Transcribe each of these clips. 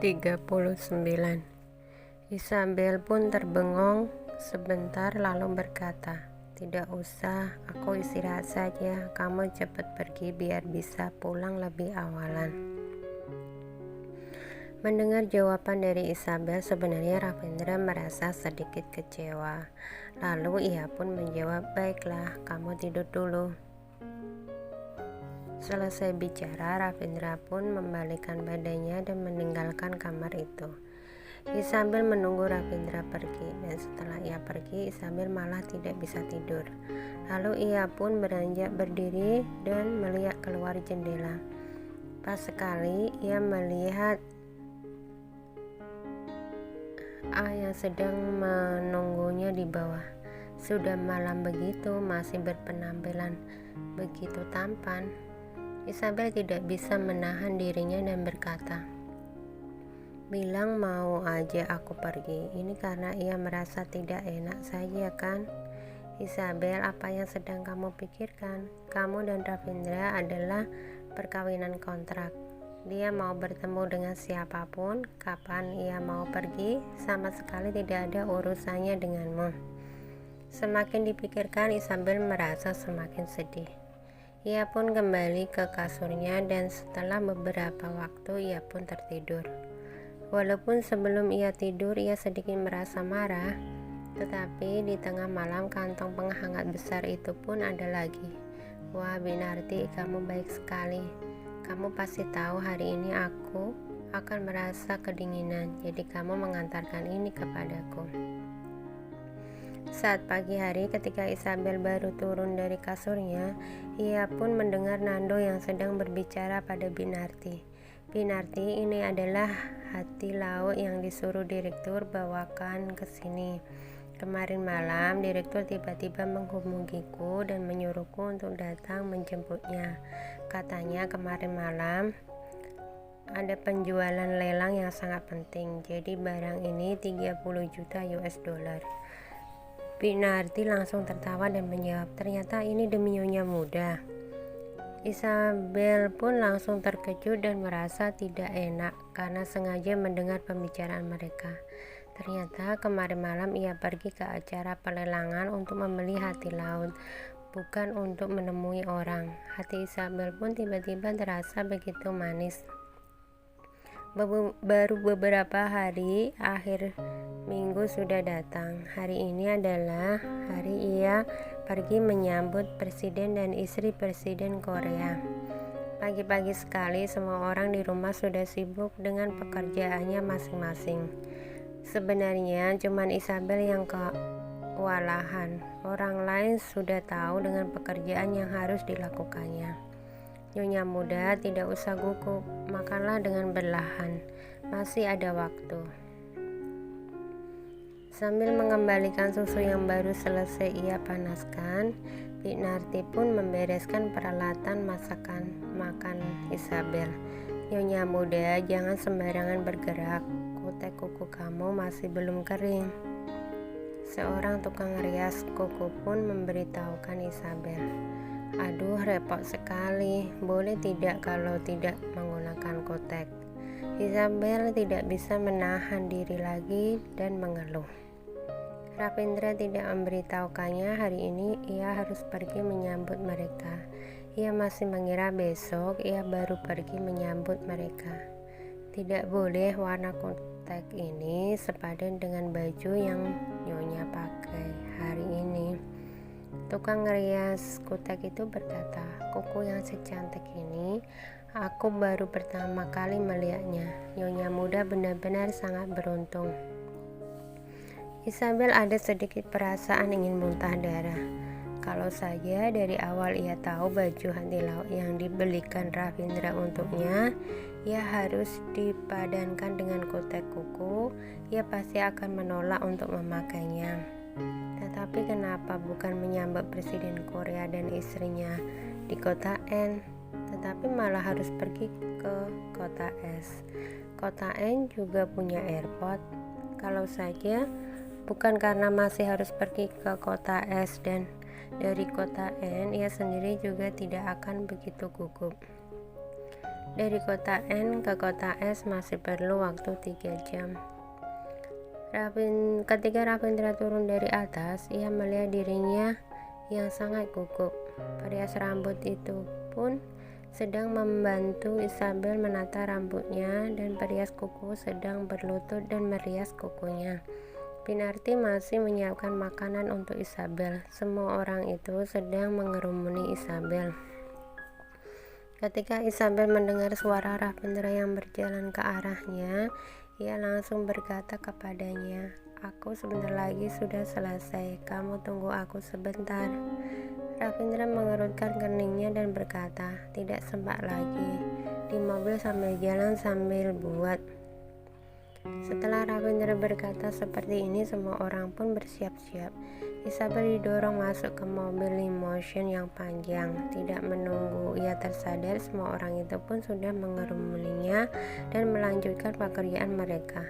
39. Isabel pun terbengong sebentar lalu berkata, "Tidak usah, aku istirahat saja. Kamu cepat pergi biar bisa pulang lebih awalan." Mendengar jawaban dari Isabel, sebenarnya Ravindra merasa sedikit kecewa. Lalu ia pun menjawab, "Baiklah, kamu tidur dulu." Selesai bicara, Ravindra pun membalikkan badannya dan meninggalkan kamar itu. Isabel menunggu Ravindra pergi, dan setelah ia pergi, Isabel malah tidak bisa tidur. Lalu ia pun beranjak berdiri dan melihat keluar jendela. Pas sekali ia melihat yang sedang menunggunya di bawah. Sudah malam begitu, masih berpenampilan begitu tampan. Isabel tidak bisa menahan dirinya dan berkata, "Bilang mau aja aku pergi. Ini karena ia merasa tidak enak saja kan?" "Isabel, apa yang sedang kamu pikirkan? Kamu dan Ravindra adalah perkawinan kontrak. Dia mau bertemu dengan siapapun, kapan ia mau pergi, sama sekali tidak ada urusannya denganmu." Semakin dipikirkan, Isabel merasa semakin sedih. Ia pun kembali ke kasurnya dan setelah beberapa waktu ia pun tertidur. Walaupun sebelum ia tidur ia sedikit merasa marah, tetapi di tengah malam kantong penghangat besar itu pun ada lagi. "Wah, Binarti, kamu baik sekali. Kamu pasti tahu hari ini aku akan merasa kedinginan, jadi kamu mengantarkan ini kepadaku." Saat pagi hari ketika Isabel baru turun dari kasurnya, ia pun mendengar Nando yang sedang berbicara pada Binarti. "Binarti, ini adalah hati lauk yang disuruh direktur bawakan ke sini. Kemarin malam direktur tiba-tiba menghubungiku dan menyuruhku untuk datang menjemputnya. Katanya kemarin malam ada penjualan lelang yang sangat penting. Jadi barang ini 30 juta US dollar. Binarti langsung tertawa dan menjawab, "Ternyata ini demi Nyonya Muda." Isabel pun langsung terkejut dan merasa tidak enak karena sengaja mendengar pembicaraan mereka. Ternyata kemarin malam ia pergi ke acara pelelangan untuk membeli hati laut, bukan untuk menemui orang. Hati Isabel pun tiba-tiba terasa begitu manis. Baru beberapa hari akhir minggu sudah datang. Hari ini adalah hari ia pergi menyambut presiden dan istri presiden Korea. Pagi-pagi sekali semua orang di rumah sudah sibuk dengan pekerjaannya masing-masing. Sebenarnya cuma Isabel yang kewalahan. Orang lain sudah tahu dengan pekerjaan yang harus dilakukannya. "Nyonya Muda, tidak usah gugup, makanlah dengan perlahan, masih ada waktu." Sambil mengembalikan susu yang baru selesai ia panaskan, Binarti pun membereskan peralatan makan Isabel. "Nyonya Muda, jangan sembarangan bergerak, kutek kuku kamu masih belum kering." Seorang tukang rias kuku pun memberitahukan Isabel. "Aduh, repot sekali. Boleh tidak kalau tidak menggunakan kotek?" Isabel tidak bisa menahan diri lagi dan mengeluh. Ravindra tidak memberitahukannya hari ini ia harus pergi menyambut mereka. Ia masih mengira besok ia baru pergi menyambut mereka. Tidak boleh warna kotek ini sepadan dengan baju yang Nyonya pakai hari ini. Tukang rias kutek itu berkata, "Kuku yang secantik ini, aku baru pertama kali melihatnya. Nyonya Muda benar-benar sangat beruntung." Isabel ada sedikit perasaan ingin muntah darah. Kalau saja dari awal ia tahu baju hati lauk yang dibelikan Ravindra untuknya, ia harus dipadankan dengan kotek kuku, ia pasti akan menolak untuk memakainya. Tetapi kenapa bukan menyambut presiden Korea dan istrinya di kota N, tetapi malah harus pergi ke kota S. Kota N juga punya airport. Kalau saja bukan karena masih harus pergi ke kota S dan dari kota N ia sendiri juga tidak akan begitu gugup. Dari kota N ke kota S masih perlu waktu 3 jam. Ketika Ravindra turun dari atas, ia melihat dirinya yang sangat gugup. Perias rambut itu pun sedang membantu Isabel menata rambutnya, dan perias kuku sedang berlutut dan merias kukunya. Pinarti masih menyiapkan makanan untuk Isabel. Semua orang itu sedang mengerumuni Isabel. Ketika Isabel mendengar suara Ravindra yang berjalan ke arahnya, ia langsung berkata kepadanya, "Aku sebentar lagi sudah selesai, kamu tunggu aku sebentar." Ravindra mengerutkan keningnya dan berkata, "Tidak sempat lagi." Di mobil sambil jalan sambil buat. Setelah Ravindra berkata seperti ini, semua orang pun bersiap-siap. Isabel didorong masuk ke mobil limousine yang panjang. Tidak menunggu ia tersadar, semua orang itu pun sudah mengerumuninya dan melanjutkan pekerjaan mereka.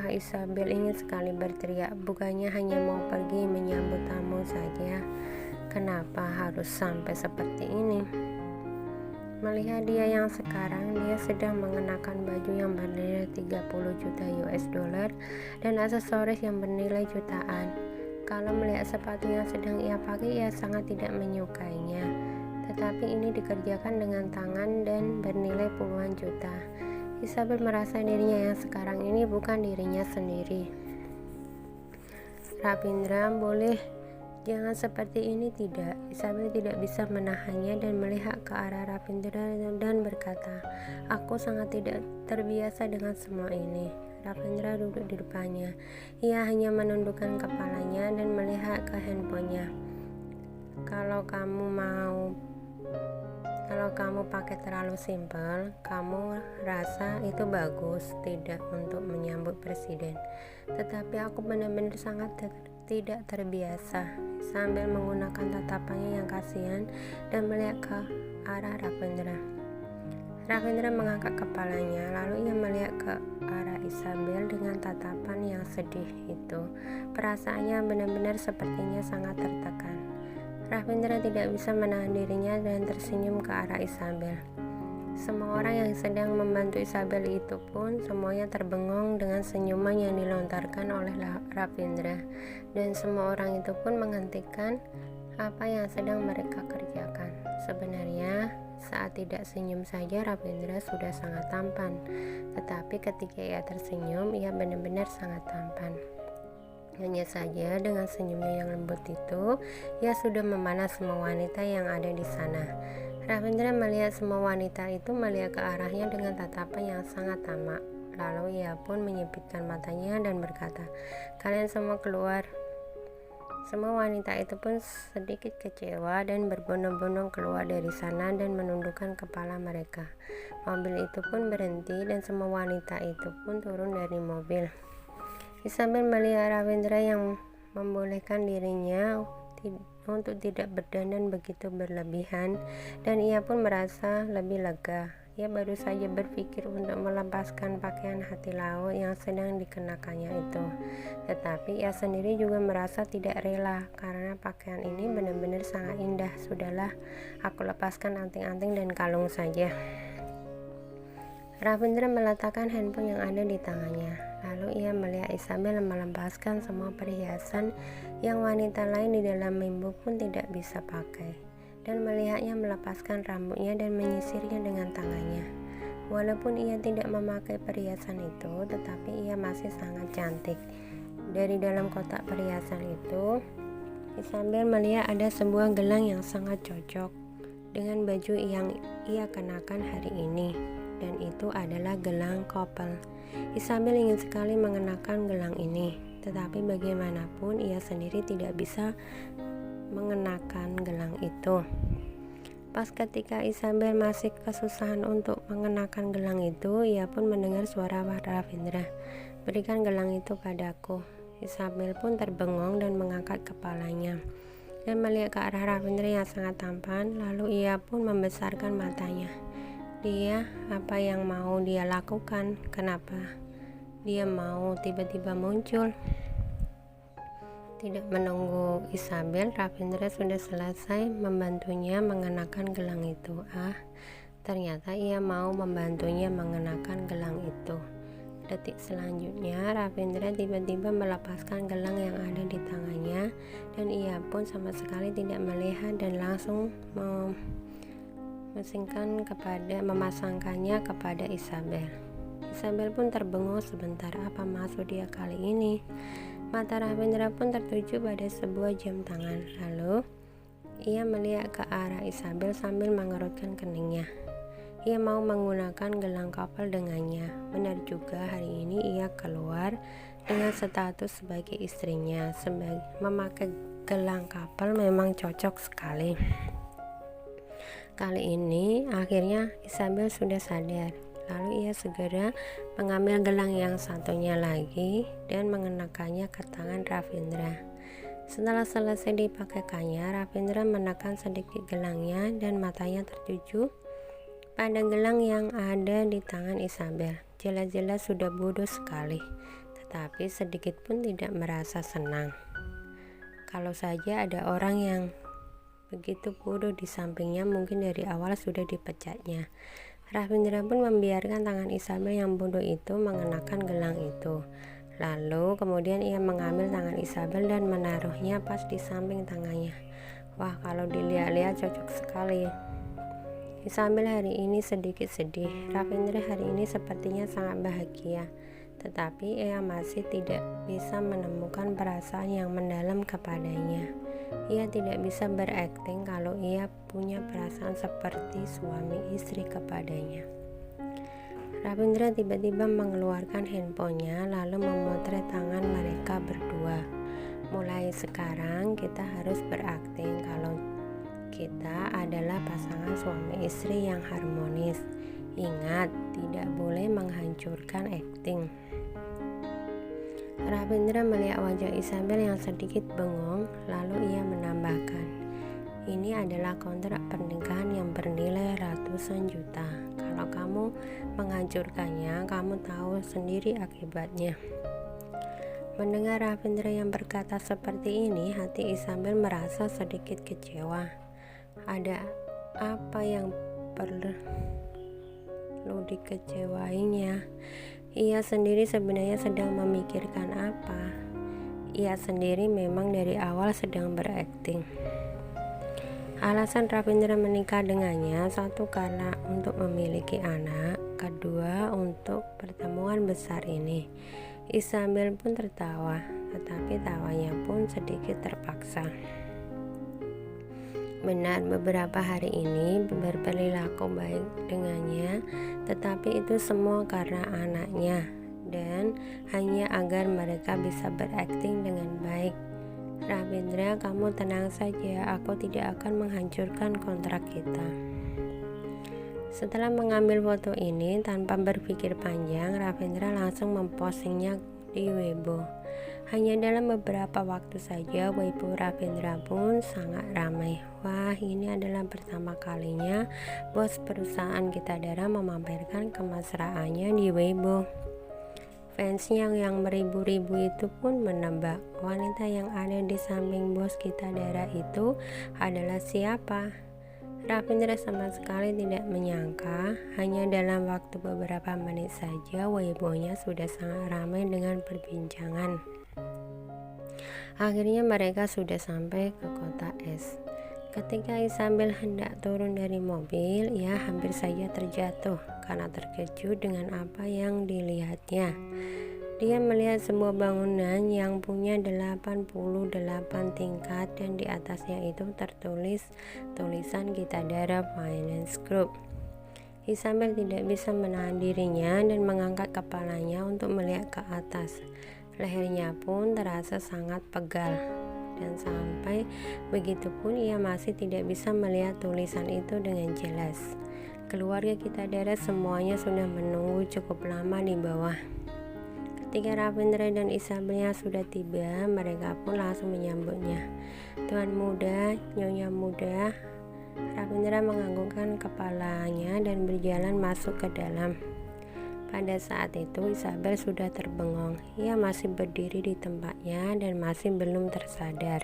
Isabel ingin sekali berteriak, bukannya hanya mau pergi menyambut tamu saja. Kenapa harus sampai seperti ini? Melihat dia yang sekarang, dia sedang mengenakan baju yang bernilai 30 juta US dollar dan aksesoris yang bernilai jutaan. Kalau melihat sepatu yang sedang ia pakai, ia sangat tidak menyukainya. Tetapi ini dikerjakan dengan tangan dan bernilai puluhan juta. Isabel merasa dirinya yang sekarang ini bukan dirinya sendiri. Ravindra, boleh jangan seperti ini, tidak. Isabel tidak bisa menahannya dan melihat ke arah Ravindra dan berkata, "Aku sangat tidak terbiasa dengan semua ini." Ravindra duduk di depannya. Ia hanya menundukkan kepalanya dan melihat ke handphonenya. Kalau kamu pakai terlalu simpel, kamu rasa itu bagus, tidak untuk menyambut presiden. Tetapi aku benar-benar sangat tidak terbiasa. Sambil menggunakan tatapannya yang kasihan dan melihat ke arah Ravindra. Ravindra mengangkat kepalanya, lalu ia melihat ke arah Isabel dengan tatapan yang sedih itu. Perasaannya benar-benar sepertinya sangat tertekan. Ravindra tidak bisa menahan dirinya dan tersenyum ke arah Isabel. Semua orang yang sedang membantu Isabel itu pun semuanya terbengong dengan senyuman yang dilontarkan oleh Ravindra, dan semua orang itu pun menghentikan apa yang sedang mereka kerjakan. Sebenarnya saat tidak senyum saja Ravindra sudah sangat tampan, tetapi ketika ia tersenyum, ia benar-benar sangat tampan. Hanya saja dengan senyumnya yang lembut itu, ia sudah memanah semua wanita yang ada di sana. Ravindra melihat semua wanita itu melihat ke arahnya dengan tatapan yang sangat tamak. Lalu ia pun menyipitkan matanya dan berkata, "Kalian semua keluar." Semua wanita itu pun sedikit kecewa dan berbondong-bondong keluar dari sana dan menundukkan kepala mereka. Mobil itu pun berhenti dan semua wanita itu pun turun dari mobil. Isabel melihat Ravindra yang membolehkan dirinya untuk tidak berdandan begitu berlebihan, dan ia pun merasa lebih lega. Ia baru saja berpikir untuk melepaskan pakaian hati laut yang sedang dikenakannya itu, tetapi ia sendiri juga merasa tidak rela karena pakaian ini benar-benar sangat indah. Sudahlah, aku lepaskan anting-anting dan kalung saja. Ravindra meletakkan handphone yang ada di tangannya. Lalu ia melihat Isabel melepaskan semua perhiasan yang wanita lain di dalam mimpi pun tidak bisa pakai, dan melihatnya melepaskan rambutnya dan menyisirnya dengan tangannya. Walaupun ia tidak memakai perhiasan itu, tetapi ia masih sangat cantik. Dari dalam kotak perhiasan itu, Isabel melihat ada sebuah gelang yang sangat cocok dengan baju yang ia kenakan hari ini, dan itu adalah gelang couple. Isabel ingin sekali mengenakan gelang ini, tetapi bagaimanapun ia sendiri tidak bisa mengenakan gelang itu. Pas ketika Isabel masih kesusahan untuk mengenakan gelang itu, ia pun mendengar suara Ravindra, "Berikan gelang itu padaku." Isabel pun terbengong dan mengangkat kepalanya dan melihat ke arah Ravindra yang sangat tampan. Lalu ia pun membesarkan matanya. Dia, apa yang mau dia lakukan? Kenapa dia mau tiba-tiba muncul? Tidak menunggu Isabel, Ravindra sudah selesai membantunya mengenakan gelang itu. Ternyata ia mau membantunya mengenakan gelang itu. Detik selanjutnya, Ravindra tiba-tiba melepaskan gelang yang ada di tangannya, dan ia pun sama sekali tidak melihat dan langsung memasangkannya kepada Isabel. Isabel pun terbengong sebentar, apa maksud dia kali ini? Mata Ravindra pun tertuju pada sebuah jam tangan. Lalu ia melihat ke arah Isabel sambil mengerutkan keningnya. Ia mau menggunakan gelang couple dengannya. Benar juga, hari ini ia keluar dengan status sebagai istrinya. Memakai gelang couple memang cocok sekali. Kali ini akhirnya Isabel sudah sadar. Lalu ia segera mengambil gelang yang satunya lagi dan mengenakannya ke tangan Ravindra. Setelah selesai dipakaikannya, Ravindra menekan sedikit gelangnya dan matanya tertuju pada gelang yang ada di tangan Isabel. Jelas-jelas sudah bodoh sekali, tetapi sedikit pun tidak merasa senang. Kalau saja ada orang yang begitu bodoh di sampingnya, mungkin dari awal sudah dipecatnya. Ravindra pun membiarkan tangan Isabel yang bodoh itu mengenakan gelang itu. Lalu kemudian ia mengambil tangan Isabel dan menaruhnya pas di samping tangannya. Wah, kalau dilihat-lihat cocok sekali. Isabel hari ini sedikit sedih. Ravindra hari ini sepertinya sangat bahagia, tetapi ia masih tidak bisa menemukan perasaan yang mendalam kepadanya. Ia tidak bisa berakting kalau ia punya perasaan seperti suami istri kepadanya. Ravindra tiba-tiba mengeluarkan handphonenya lalu memotret tangan mereka berdua. Mulai sekarang kita harus berakting kalau kita adalah pasangan suami istri yang harmonis. Ingat, tidak boleh menghancurkan akting. Ravindra melihat wajah Isabel yang sedikit bengong, lalu ia menambahkan, ini adalah kontrak pernikahan yang bernilai ratusan juta. Kalau kamu menghancurkannya, kamu tahu sendiri akibatnya. Mendengar Ravindra yang berkata seperti ini, hati Isabel merasa sedikit kecewa. Ada apa yang perlu dikecewainya? Ia sendiri sebenarnya sedang memikirkan apa? Ia sendiri memang dari awal sedang berakting. Alasan Ravindra menikah dengannya, satu karena untuk memiliki anak, kedua untuk pertemuan besar ini. Isabel pun tertawa, tetapi tawanya pun sedikit terpaksa. Benar, beberapa hari ini berperilaku baik dengannya, tetapi itu semua karena anaknya dan hanya agar mereka bisa berakting dengan baik. Ravindra, kamu tenang saja, aku tidak akan menghancurkan kontrak kita. Setelah mengambil foto ini, tanpa berpikir panjang, Ravindra langsung mempostingnya di Weibo. Hanya dalam beberapa waktu saja, Weibo Ravindra pun sangat ramai. Wah, ini adalah pertama kalinya bos perusahaan Gita Dara memamerkan kemesraannya di Weibo. Fansnya yang beribu-ribu itu pun menebak, wanita yang ada di samping bos Gita Dara itu adalah siapa? Ravindra sama sekali tidak menyangka, hanya dalam waktu beberapa menit saja Weibo-nya sudah sangat ramai dengan perbincangan. Akhirnya mereka sudah sampai ke kota es. Ketika Isabel hendak turun dari mobil, ia hampir saja terjatuh karena terkejut dengan apa yang dilihatnya. Dia melihat sebuah bangunan yang punya 88 tingkat dan di atasnya itu tertulis tulisan Gita Dara Finance Group. Isabel tidak bisa menahan dirinya dan mengangkat kepalanya untuk melihat ke atas. Lehernya pun terasa sangat pegal, dan sampai begitupun ia masih tidak bisa melihat tulisan itu dengan jelas. Keluarga Gita Dara semuanya sudah menunggu cukup lama di bawah. Ketika Ravindra dan Isabelnya sudah tiba, mereka pun langsung menyambutnya. Tuan muda, nyonya muda. Ravindra menganggukkan kepalanya dan berjalan masuk ke dalam. Pada saat itu Isabel sudah terbengong. Ia masih berdiri di tempatnya dan masih belum tersadar.